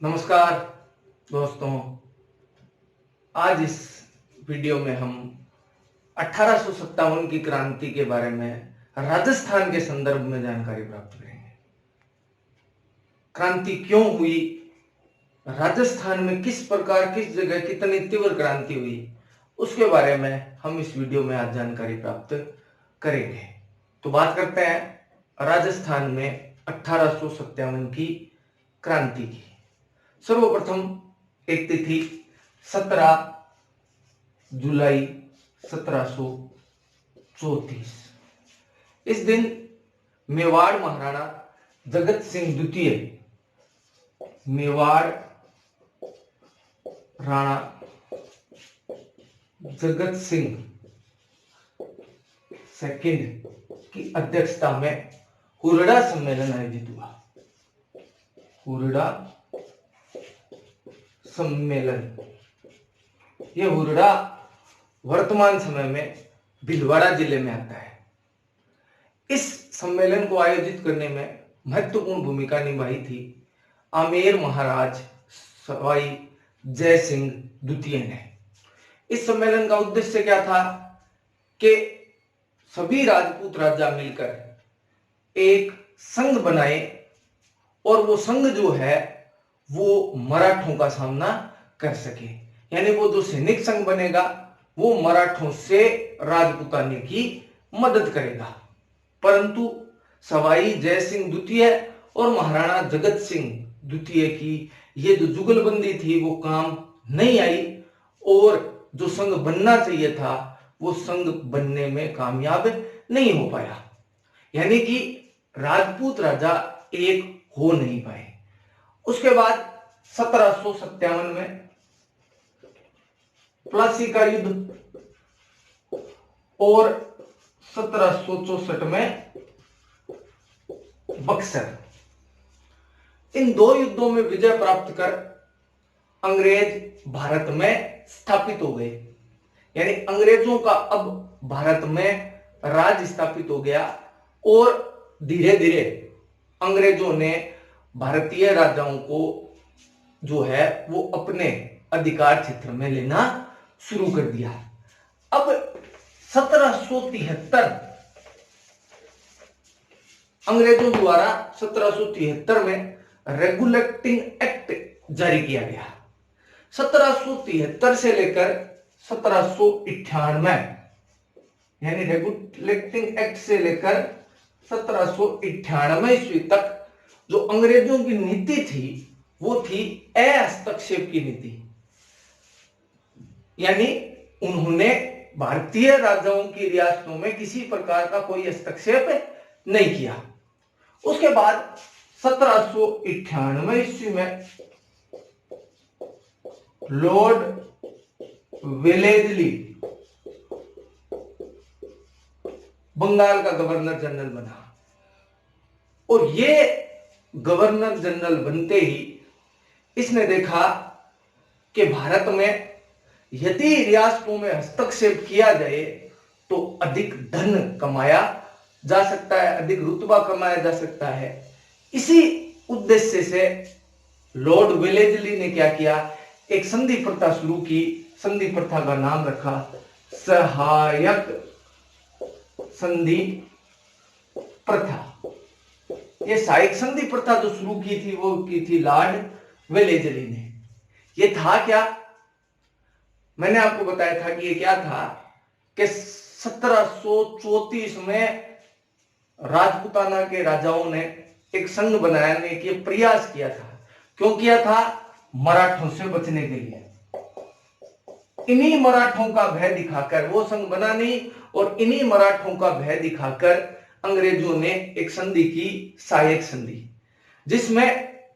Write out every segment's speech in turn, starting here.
नमस्कार दोस्तों। आज इस वीडियो में हम 1857 की क्रांति के बारे में राजस्थान के संदर्भ में जानकारी प्राप्त करेंगे। क्रांति क्यों हुई, राजस्थान में किस प्रकार किस जगह कितनी तीव्र क्रांति हुई, उसके बारे में हम इस वीडियो में आज जानकारी प्राप्त करेंगे। तो बात करते हैं राजस्थान में 1857 की क्रांति की। सर्वप्रथम एक तिथि 17 जुलाई 1734। इस दिन मेवाड़ महाराणा जगत सिंह द्वितीय, मेवाड़ राणा जगत सिंह सेकंड की अध्यक्षता में हुरडा सम्मेलन आयोजित हुआ। हुरडा सम्मेलन, यह हुरडा वर्तमान समय में भीलवाड़ा जिले में आता है। इस सम्मेलन को आयोजित करने में महत्वपूर्ण भूमिका निभाई थी आमेर महाराज सवाई जय सिंह द्वितीय ने। इस सम्मेलन का उद्देश्य क्या था कि सभी राजपूत राजा मिलकर एक संघ बनाए और वो संघ जो है वो मराठों का सामना कर सके। यानी वो जो सैनिक संघ बनेगा वो मराठों से राजपूताने की मदद करेगा। परंतु सवाई जय सिंह द्वितीय और महाराणा जगत सिंह द्वितीय की ये जो जुगलबंदी थी वो काम नहीं आई और जो संघ बनना चाहिए था वो संघ बनने में कामयाब नहीं हो पाया। यानी कि राजपूत राजा एक हो नहीं पाए। उसके बाद 1757 में प्लासी का युद्ध और 1764 में बक्सर, इन दो युद्धों में विजय प्राप्त कर अंग्रेज भारत में स्थापित हो गए। यानी अंग्रेजों का अब भारत में राज स्थापित हो गया और धीरे धीरे अंग्रेजों ने भारतीय राजाओं को जो है वो अपने अधिकार क्षेत्र में लेना शुरू कर दिया। अब 1773 अंग्रेजों द्वारा 1773 में रेगुलेटिंग एक्ट जारी किया गया। 1773 से लेकर 1798 यानी रेगुलेटिंग एक्ट से लेकर 1798 ईस्वी तक जो अंग्रेजों की नीति थी वो थी हस्तक्षेप की नीति। यानी उन्होंने भारतीय राजाओं की रियासतों में किसी प्रकार का कोई हस्तक्षेप नहीं किया। उसके बाद 1798 ईस्वी में लॉर्ड वेलेस्ली बंगाल का गवर्नर जनरल बना और ये गवर्नर जनरल बनते ही इसने देखा कि भारत में यदि रियासतों में हस्तक्षेप किया जाए तो अधिक धन कमाया जा सकता है, अधिक रुतबा कमाया जा सकता है। इसी उद्देश्य से लॉर्ड वेलेस्ली ने क्या किया, एक संधि प्रथा शुरू की। संधि प्रथा का नाम रखा सहायक संधि प्रथा। ये सहायक संधि प्रथा जो शुरू की थी वो की थी लॉर्ड वेलेस्ली ने। ये था क्या, मैंने आपको बताया था कि ये क्या था कि 1734 में राजपूताना के राजाओं ने एक संघ बनाने के प्रयास किया था। क्यों किया था? मराठों से बचने के लिए। इन्हीं मराठों का भय दिखाकर वो संघ बना नहीं और इन्हीं मराठों का भय दिखाकर अंग्रेजों ने एक संधि की, सहायक संधि, जिसमें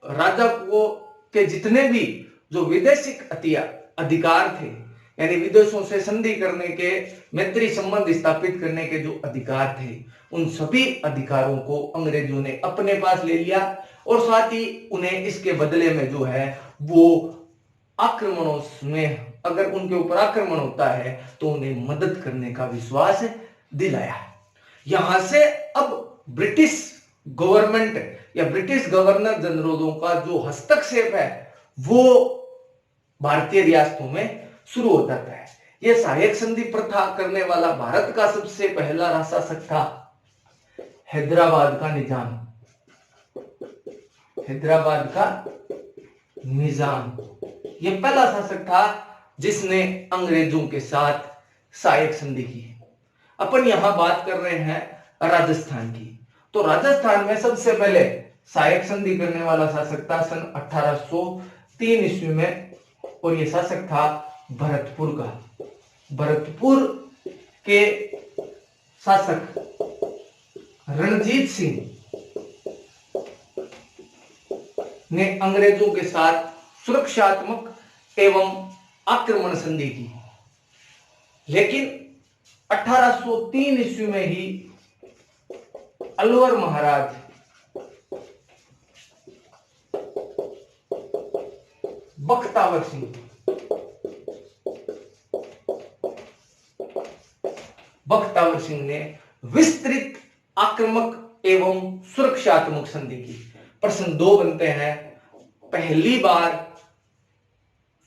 राजा को के जितने भी जो विदेशिक अधिकार थे, यानी विदेशों से संधि करने के, मैत्री संबंध स्थापित करने के जो अधिकार थे, उन सभी अधिकारों को अंग्रेजों ने अपने पास ले लिया और साथ ही उन्हें इसके बदले में जो है वो आक्रमणों में, अगर उनके ऊपर आक्रमण होता है तो उन्हें मदद करने का विश्वास दिलाया। यहां से अब ब्रिटिश गवर्नमेंट या ब्रिटिश गवर्नर जनरलों का जो हस्तक्षेप है वो भारतीय रियासतों में शुरू हो जाता है। यह सहायक संधि प्रथा करने वाला भारत का सबसे पहला शासक था हैदराबाद का निजाम। हैदराबाद का निजाम यह पहला शासक था जिसने अंग्रेजों के साथ सहायक संधि की। अपन यहां बात कर रहे हैं राजस्थान की। तो राजस्थान में सबसे पहले सहायक संधि करने वाला शासक था सन 1803 ईस्वी में, और यह शासक था भरतपुर का। भरतपुर के शासक रणजीत सिंह ने अंग्रेजों के साथ सुरक्षात्मक एवं आक्रमण संधि की, लेकिन 1803 ईस्वी में ही अलवर महाराज बख्तावर सिंह ने विस्तृत आक्रामक एवं सुरक्षात्मक संधि की। प्रश्न 2 बनते हैं, पहली बार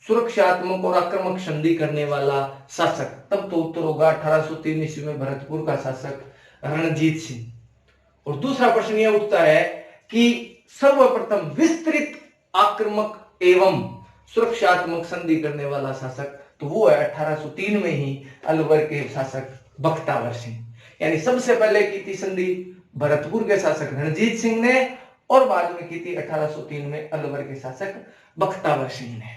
सुरक्षात्मक और आक्रामक संधि करने वाला शासक, तब तो उत्तर होगा 1803 ईस्वी में भरतपुर का शासक रणजीत सिंह। और दूसरा प्रश्न यह उठता है कि सर्वप्रथम विस्तृत आक्रामक एवं सुरक्षात्मक संधि करने वाला शासक, तो वो है 1803 में ही अलवर के शासक बख्तावर सिंह। यानी सबसे पहले की थी संधि भरतपुर के शासक रणजीत सिंह ने, और बाद में की थी 1803 में अलवर के शासक बख्तावर सिंह ने।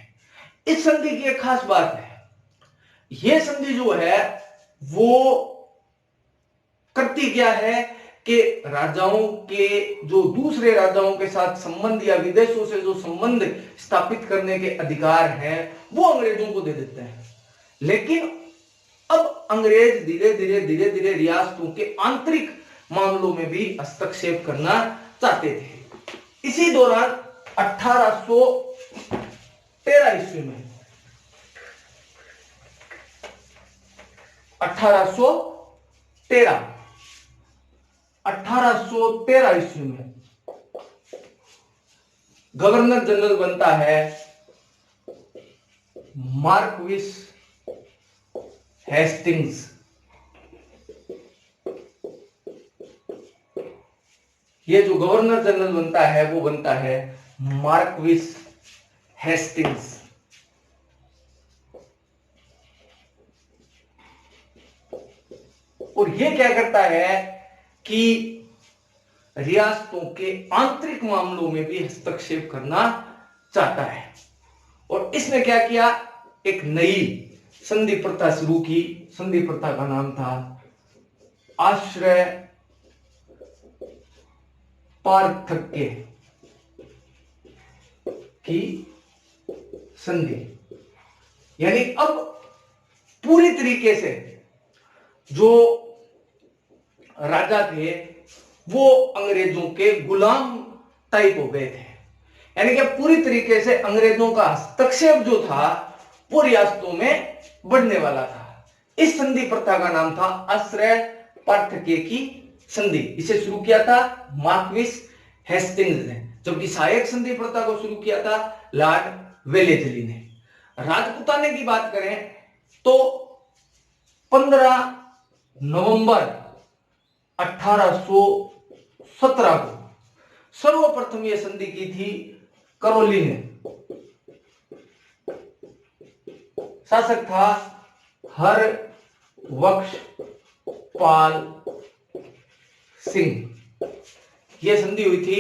इस संधि की एक खास बात है, यह संधि जो है वो करती क्या है कि राजाओं के जो दूसरे राजाओं के साथ संबंध या विदेशों से जो संबंध स्थापित करने के अधिकार हैं वो अंग्रेजों को दे देते हैं। लेकिन अब अंग्रेज धीरे धीरे रियासतों के आंतरिक मामलों में भी हस्तक्षेप करना चाहते थे। इसी दौरान 1813 ईस्वी में 1813 ईस्वी में गवर्नर जनरल बनता है मार्क्विस हेस्टिंग्स। ये जो गवर्नर जनरल बनता है वो बनता है मार्क्विस हेस्टिंग्स। और ये क्या करता है कि रियासतों के आंतरिक मामलों में भी हस्तक्षेप करना चाहता है। और इसने क्या किया, एक नई संधि प्रथा शुरू की। संधि प्रथा का नाम था आश्रय पार्थक्य की संधि। यानी अब पूरी तरीके से जो राजा थे वो अंग्रेजों के गुलाम टाइप हो गए थे। यानी कि पूरी तरीके से अंग्रेजों का हस्तक्षेप जो था वो रियासतों में बढ़ने वाला था। इस संधि प्रथा का नाम था आश्रय पार्थक्य की संधि। इसे शुरू किया था मार्क्विस हेस्टिंग्स ने, जबकि सहायक संधि प्रथा को शुरू किया था लॉर्ड वेलेस्ली ने। राजपूताने की बात करें तो 15 नवंबर 1817 को सर्वप्रथम यह संधि की थी करौली ने। शासक था हरबख्श पाल सिंह। यह संधि हुई थी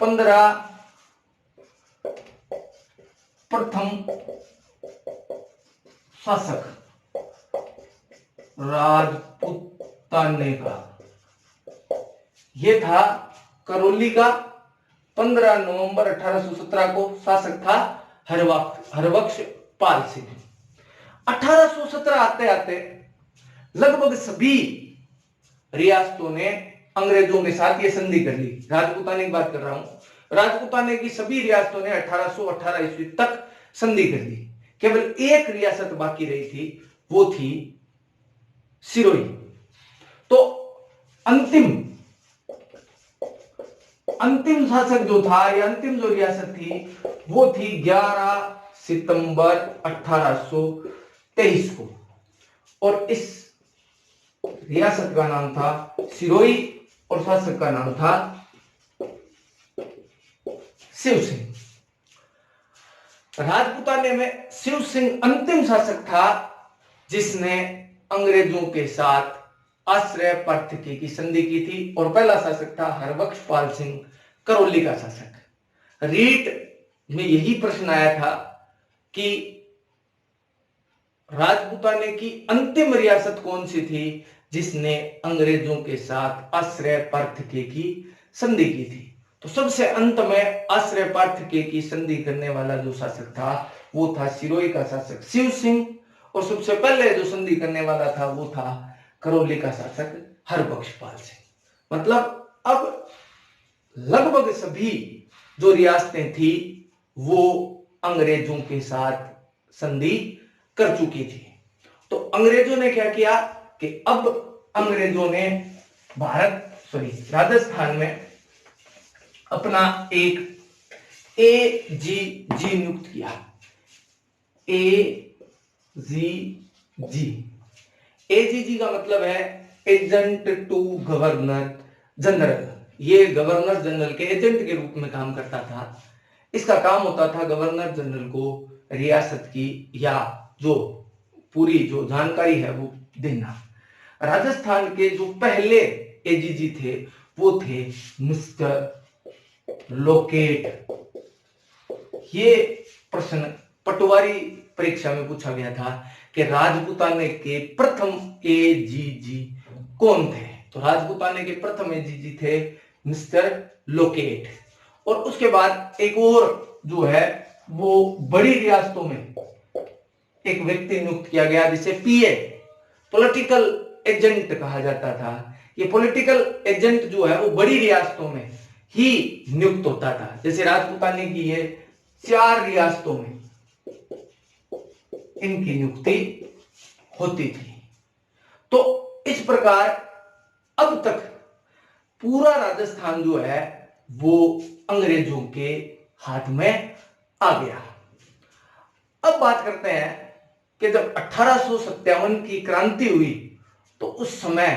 15 प्रथम शासक राजपूताने का, यह था करौली का। 15 नवंबर 1817 को शासक था हरबख्श पाल सिंह। 1817 आते आते लगभग सभी रियासतों ने अंग्रेजों के साथ यह संधि कर ली। राजपूताने की बात कर रहा हूं। राजपूताने की सभी रियासतों ने 1818 ईस्वी तक संधि कर ली। केवल एक रियासत बाकी रही थी, वो थी सिरोही। तो अंतिम अंतिम शासक जो था, या अंतिम जो रियासत थी, वो थी 11 सितंबर 1823 को, और इस रियासत का नाम था सिरोही और शासक का नाम था शिव सिंह। राजपूताने में शिव सिंह अंतिम शासक था जिसने अंग्रेजों के साथ आश्रय प्रार्थी की संधि की थी, और पहला शासक था हरबख्शपाल सिंह, करौली का शासक। रीट में यही प्रश्न आया था कि राजपूताने की अंतिम रियासत कौन सी थी जिसने अंग्रेजों के साथ आश्रय प्रार्थी की संधि की थी। तो सबसे अंत में आश्रय प्रार्थी की संधि करने वाला जो शासक था वो था सिरोही का शासक शिव सिंह, और सबसे पहले जो संधि करने वाला था वो था करौली का शासक हरबख्शपाल सिंह। मतलब अब लगभग सभी जो रियासतें थी वो अंग्रेजों के साथ संधि कर चुकी थी। तो अंग्रेजों ने क्या किया कि अब अंग्रेजों ने राजस्थान में अपना एक एजीजी नियुक्त किया। एजीजी का मतलब है एजेंट टू गवर्नर जनरल। ये गवर्नर जनरल के एजेंट के रूप में काम करता था। इसका काम होता था गवर्नर जनरल को रियासत की या जो पूरी जो जानकारी है वो देना। राजस्थान के जो पहले एजीजी थे वो थे मिस्टर लोकेट। ये प्रश्न पटवारी परीक्षा में पूछा गया था कि राजपूताने के प्रथम एजीजी कौन थे। तो राजपूताने के प्रथम एजीजी थे मिस्टर लोकेट। और उसके बाद एक और जो है वो बड़ी रियासतों में एक व्यक्ति नियुक्त किया गया जिसे पीए पॉलिटिकल एजेंट कहा जाता था। ये पॉलिटिकल एजेंट जो है वो बड़ी रियासतों में ही नियुक्त होता था। जैसे राजपूताने की ये 4 रियासतों में इनकी नियुक्ति होती थी। तो इस प्रकार अब तक पूरा राजस्थान जो है वो अंग्रेजों के हाथ में आ गया। अब बात करते हैं कि जब 1857 की क्रांति हुई तो उस समय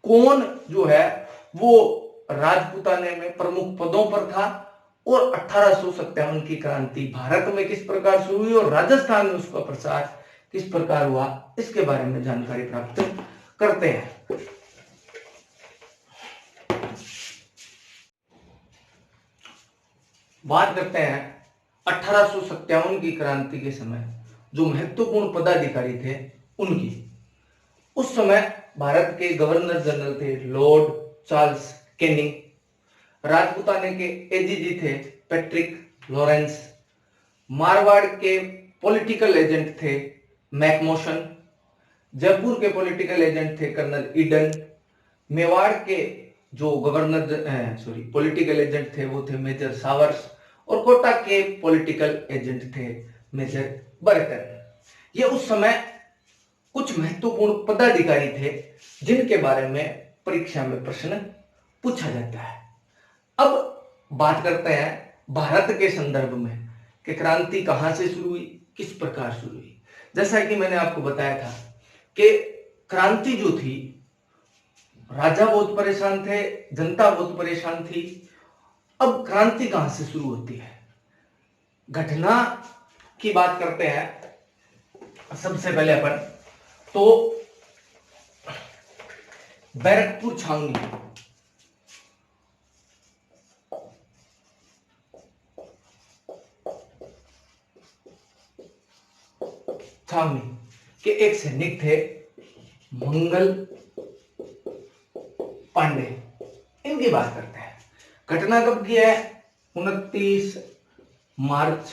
कौन जो है वो राजपूताने में प्रमुख पदों पर था, और 1857 की क्रांति भारत में किस प्रकार शुरू हुई और राजस्थान में उसका प्रसार किस प्रकार हुआ, इसके बारे में जानकारी प्राप्त करते हैं। बात करते हैं 1857 की क्रांति के समय जो महत्वपूर्ण पदाधिकारी थे उनकी। उस समय भारत के गवर्नर जनरल थे लॉर्ड चार्ल्स कैनिंग। राजपूताने के एजीजी थे पैट्रिक लॉरेंस। मारवाड़ के पॉलिटिकल एजेंट थे मैकमोशन। जयपुर के पॉलिटिकल एजेंट थे कर्नल ईडन। मेवाड़ के जो पॉलिटिकल एजेंट थे वो थे मेजर सावर्स, और कोटा के पॉलिटिकल एजेंट थे मेजर बर्टन। ये उस समय कुछ महत्वपूर्ण पदाधिकारी थे जिनके बारे में परीक्षा में प्रश्न पूछा जाता है। अब बात करते हैं भारत के संदर्भ में कि क्रांति कहां से शुरू हुई, किस प्रकार शुरू हुई। जैसा कि मैंने आपको बताया था कि क्रांति जो थी, राजा बहुत परेशान थे, जनता बहुत परेशान थी। अब क्रांति कहां से शुरू होती है, घटना की बात करते हैं। सबसे पहले अपन तो बैरकपुर छावनी, के एक सैनिक थे मंगल पांडे, इनकी बात करते हैं। घटना कब की है, 29 मार्च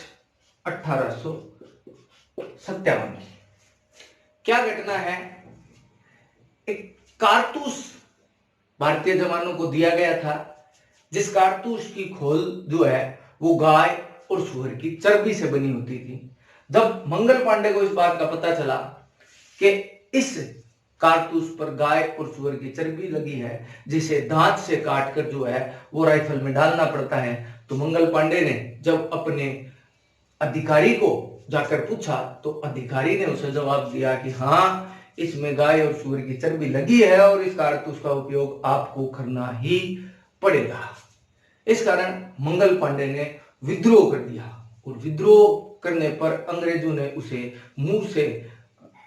1857 की। क्या घटना है, एक कारतूस भारतीय जवानों को दिया गया था जिस कारतूस की खोल जो है वो गाय और सुअर की चर्बी से बनी होती थी। जब मंगल पांडे को इस बात का पता चला कि इस कारतूस पर गाय और सुअर की चर्बी लगी है, जिसे दांत से काटकर जो है वो राइफल में डालना पड़ता है। तो मंगल पांडे ने जब अपने अधिकारी को जाकर पूछा तो अधिकारी ने उसे जवाब दिया कि हाँ, इसमें गाय और सुअर की चर्बी लगी है और इस कारतूस का उपयोग आपको करना ही पड़ेगा। इस कारण मंगल पांडे ने विद्रोह कर दिया और विद्रोह करने पर अंग्रेजों ने उसे मुंह से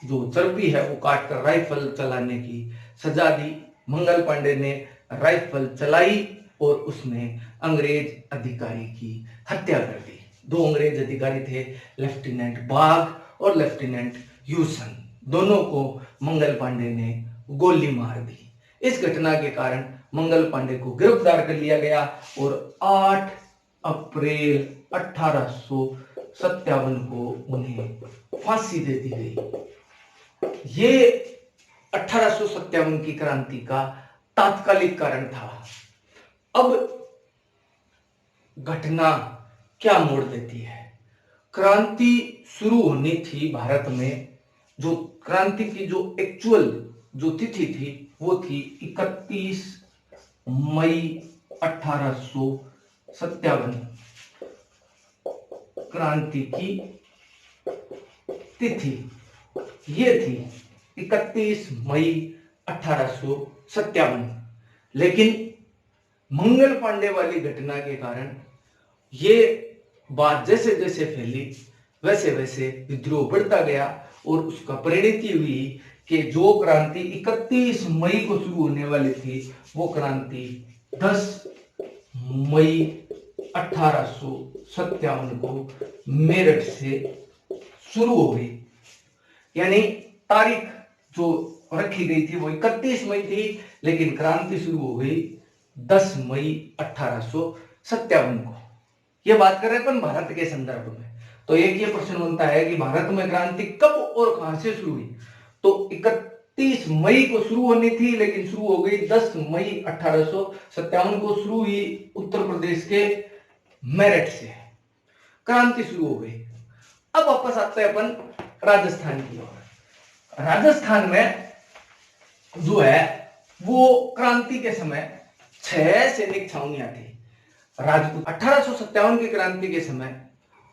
जो चर्बी है वो काटकर राइफल चलाने की सजा दी। मंगल पांडे ने राइफल चलाई और उसने अंग्रेज अधिकारी की हत्या कर दी। दो अंग्रेज अधिकारी थे, लेफ्टिनेंट बाग और लेफ्टिनेंट ह्यूसन। दोनों को मंगल पांडे ने गोली मार दी। इस घटना के कारण मंगल पांडे को गिरफ्तार कर लिया गया और 8 अप्रैल 1857 को उन्हें फांसी दे दी गई। ये 1857 की क्रांति का तात्कालिक कारण था। अब घटना क्या मोड़ देती है? क्रांति शुरू होनी थी भारत में, जो क्रांति की जो एक्चुअल जो तिथि थी वो थी 31 मई 1857। क्रांति की तिथि ये थी 31 मई 1857। लेकिन मंगल पांडे वाली घटना के कारण ये बात जैसे जैसे फैली वैसे वैसे विद्रोह बढ़ता गया और उसका परिणति हुई कि जो क्रांति 31 मई को शुरू होने वाली थी वो क्रांति 10 मई 1857 को मेरठ से शुरू हो गई। यानी तारीख जो रखी गई थी वो 31 मई थी, लेकिन क्रांति शुरू हो गई 10 मई 1857 को। ये बात कर रहे हैं अपन भारत के संदर्भ में। तो एक ये प्रश्न बनता है कि भारत में क्रांति कब और कहां से शुरू हुई? तो 31 मई को शुरू होनी थी, लेकिन शुरू हो गई 10 मई 1857 को। शुरू हुई उत्तर प्रदेश के मेरठ से, क्रांति शुरू हो गई। अब वापस आते हैं अपन राजस्थान की ओर। राजस्थान में जो है वो क्रांति के समय 6 सैनिक छावनियां थी। राजपूत 1857 की क्रांति के समय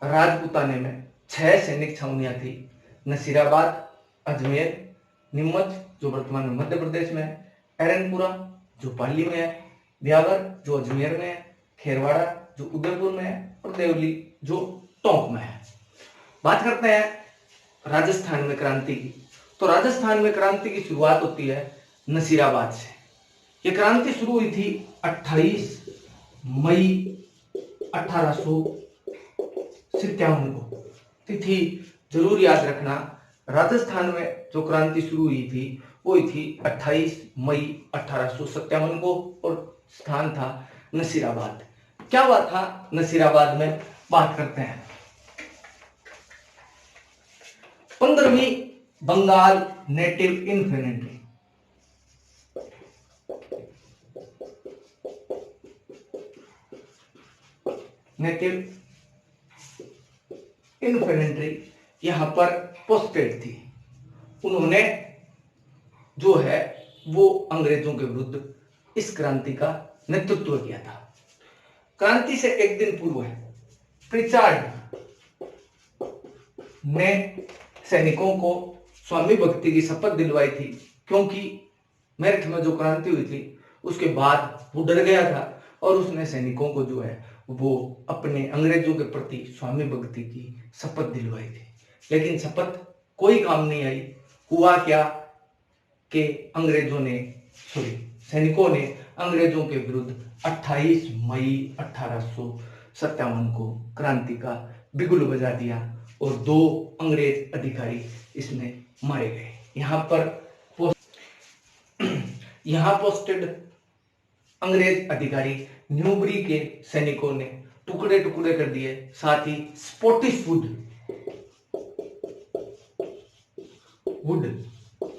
राजपूताने में 6 सैनिक छावनियां थी। नसीराबाद, अजमेर, नीमच जो वर्तमान में मध्य प्रदेश में है, एरनपुरा जो पाली में है, ब्यावर जो अजमेर में है, खेरवाड़ा जो उदयपुर में है और देवली जो टोंक में है। बात करते हैं राजस्थान में क्रांति की। तो राजस्थान में क्रांति की शुरुआत होती है नसीराबाद से। ये क्रांति शुरू हुई थी 28 मई 1857 को। तिथि जरूर याद रखना। राजस्थान में जो क्रांति शुरू हुई थी वो हुई थी 28 मई 1857 को और स्थान था नसीराबाद। क्या हुआ था नसीराबाद में, बात करते हैं। 15वीं बंगाल नेटिव इन्फेंट्री यहां पर पोस्टेड थी। उन्होंने जो है वो अंग्रेजों के विरुद्ध इस क्रांति का नेतृत्व किया था। क्रांति से एक दिन पूर्व प्रिचार्ड ने सैनिकों को स्वामी भक्ति की शपथ दिलवाई थी, क्योंकि मेरठ में जो क्रांति हुई थी उसके बाद वो डर गया था और उसने सैनिकों को जो है वो अपने अंग्रेजों के प्रति स्वामी भक्ति की शपथ दिलवाई थी। लेकिन शपथ कोई काम नहीं आई। हुआ क्या कि सैनिकों ने अंग्रेजों के विरुद्ध 28 मई 1857 को क्रांति का बिगुल बजा दिया और 2 अंग्रेज अधिकारी इसमें मारे गए। यहां पोस्टेड अंग्रेज अधिकारी न्यूबरी के सैनिकों ने टुकड़े टुकड़े कर दिए। साथ ही स्पॉटिश वुड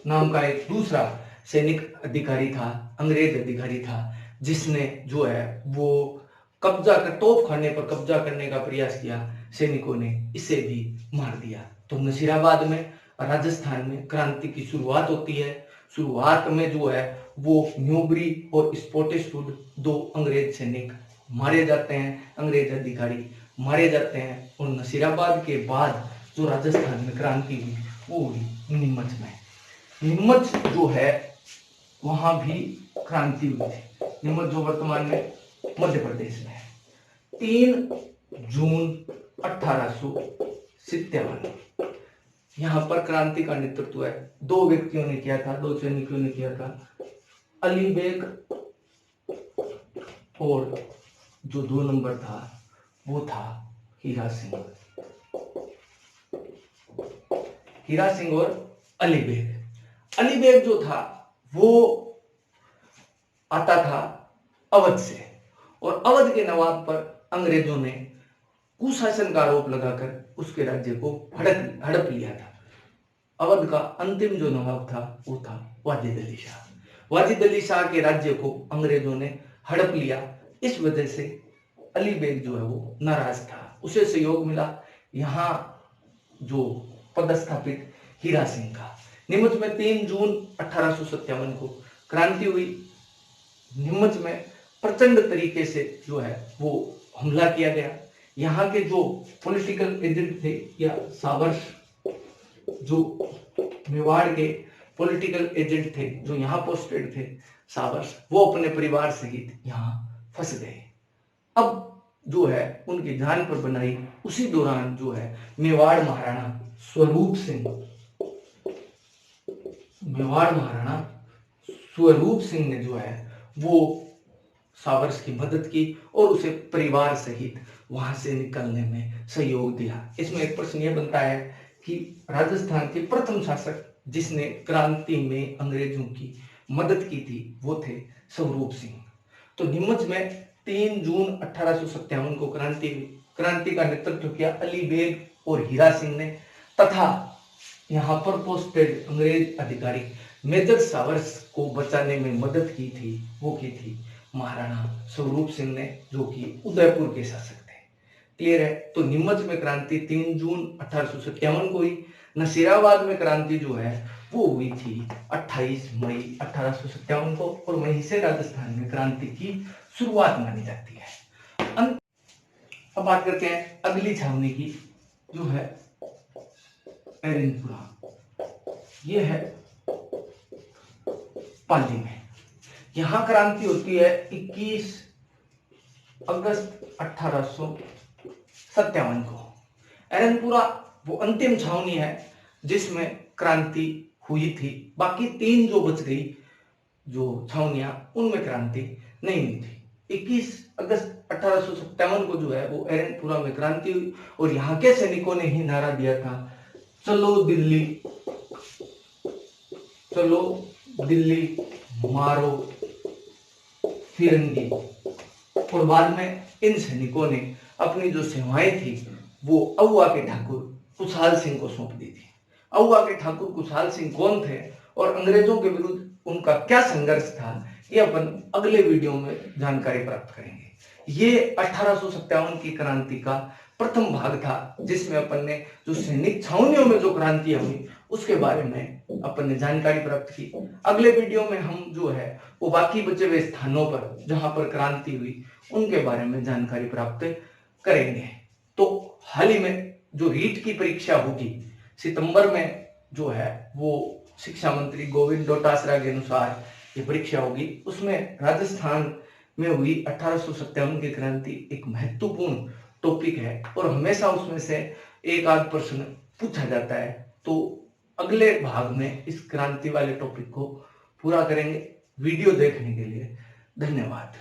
नाम का एक दूसरा सैनिक अधिकारी था, अंग्रेज अधिकारी था, जिसने जो है वो तोप खाने पर कब्जा करने का प्रयास किया। सैनिकों ने इसे भी मार दिया। तो नसीराबाद में राजस्थान में क्रांति की शुरुआत होती है। शुरुआत में जो है वो न्यूबरी और स्पॉटिसवुड 2 अंग्रेज सैनिक मारे जाते हैं, अंग्रेज अधिकारी मारे जाते हैं। और नसीराबाद के बाद जो राजस्थान में क्रांति हुई वो हुई नीमच में। नीमच जो है वहां भी क्रांति हुई थी। नीमच जो वर्तमान में मध्य प्रदेश में है। 3 जून 1857 यहाँ पर क्रांति का नेतृत्व है 2 व्यक्तियों ने किया था, 2 सैनिकों ने किया था, अली बेग और जो 2 नंबर था वो था हीरा सिंह। हीरा सिंह और अली बेग। अली बेग जो था वो आता था अवध से और अवध के नवाब पर अंग्रेजों ने कुशासन का आरोप लगाकर उसके राज्य को हड़प लिया था। अवध का अंतिम जो नवाब था वो था वाजिद अली शाह। वाजिद अली शाह के राज्य को अंग्रेजों ने हड़प लिया। इस वजह से अली बेग जो है वो नाराज था, उसे सहयोग मिला यहाँ जो पदस्थापित हीरा सिंह का। नीमच में 3 जून 1857 को क्रांति हुई। नीमच में प्रचंड तरीके से जो है वो हमला किया गया। यहाँ के जो पॉलिटिकल एजेंट थे या सावर्स, जो मेवाड़ के पॉलिटिकल एजेंट थे जो यहाँ पोस्टेड थे सावर्स, वो अपने परिवार सहित यहाँ फंस गए। अब जो है उनकी जान पर बनाई। उसी दौरान जो है मेवाड़ महाराणा स्वरूप सिंह, मेवाड़ महाराणा स्वरूप सिंह ने जो है वो सावर्स की मदद की और उसे परिवार सहित वहां से निकलने में सहयोग दिया। इसमें एक प्रश्न यह बनता है कि राजस्थान के प्रथम शासक जिसने क्रांति में अंग्रेजों की मदद की थी वो थे स्वरूप सिंह। तो नीमच में 3 जून 1857 को क्रांति का नेतृत्व किया अली बेग और हीरा सिंह ने, तथा यहाँ पर पोस्टेड अंग्रेज अधिकारी मेजर सावर्स को बचाने में मदद की थी, वो की थी महाराणा स्वरूप सिंह ने, जो कि उदयपुर के शासक थे। क्लियर है? तो नीमच में क्रांति 3 जून 1857 को हुई। नसीराबाद में क्रांति जो है वो हुई थी 28 मई 1857 को और वहीं से राजस्थान में क्रांति की शुरुआत मानी जाती है। अब बात करते हैं अगली छावनी की, जो है एरनपुरा। ये है पाली में। यहां क्रांति होती है 21 अगस्त 1857 को। एरनपुरा वो अंतिम छावनी है जिसमें क्रांति हुई थी। बाकी 3 जो बच गई जो छावनियां, उनमें क्रांति नहीं हुई थी। 21 अगस्त 1857 को जो है वो एरनपुरा में क्रांति हुई और यहाँ के सैनिकों ने ही नारा दिया था, चलो दिल्ली, चलो दिल्ली मारो फिरंगी। और बाद में इन सैनिकों ने अपनी जो सेवाएं थी वो अहुआ के ठाकुर कुशाल सिंह को सौंप दी थी। अहुआ के ठाकुर कुशाल सिंह कौन थे और अंग्रेजों के विरुद्ध उनका क्या संघर्ष था, ये अपन अगले वीडियो में जानकारी प्राप्त करेंगे। ये 1857 की क्रांति का प्रथम भाग था, जिसमें अपन ने जो सैनिक छावनियों में जो क्रांतियां हुई उसके बारे में अपन ने जानकारी प्राप्त की। अगले वीडियो में हम जो है वो बाकी बचे हुए स्थानों पर जहां पर क्रांति हुई उनके बारे में जानकारी प्राप्त करेंगे। तो हाल ही में जो रीट की परीक्षा होगी सितंबर में, जो है वो शिक्षा मंत्री गोविंद डोटासरा के अनुसार ये परीक्षा होगी। उसमें राजस्थान में हुई 1857 की क्रांति एक महत्वपूर्ण टॉपिक है और हमेशा उसमें से एक आध प्रश्न पूछा जाता है। तो अगले भाग में इस क्रांति वाले टॉपिक को पूरा करेंगे। वीडियो देखने के लिए धन्यवाद।